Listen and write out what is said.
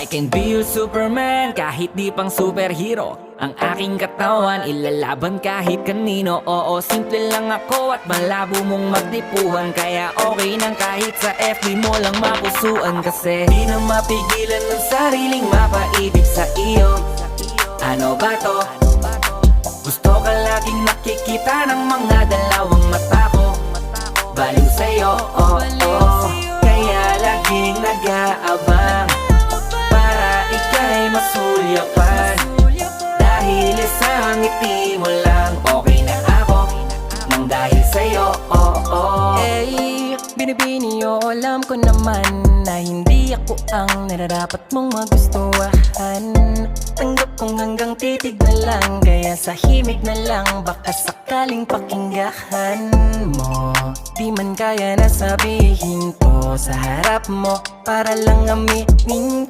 I can be your Superman kahit di pang superhero. Ang aking katawan ilalaban kahit kanino. Oo, simple lang ako at malabo mong magdipuhan. Kaya okay nang kahit sa FB mo lang mapusuan. Kasi di na mapigilan ng sariling mapaibig sa iyo. Ano ba to? Gusto ka laging nakikita ng mga dalawang mata ko. Baliw sa'yo, oh, oh. Kaya laging nag-aabang para ika'y masulyapan. Dahil isang ngiti mo lang, okay na ako nang dahil sa'yo, oh, oh. Eh, binibini o alam ko naman na hindi ako ang nararapat mong magustuhan. Tanggap kong hanggang titig na lang, kaya sa himig na lang baka sakaling pakinggan mo. Di man kaya na sabihin ko sa harap mo para lang aminin ko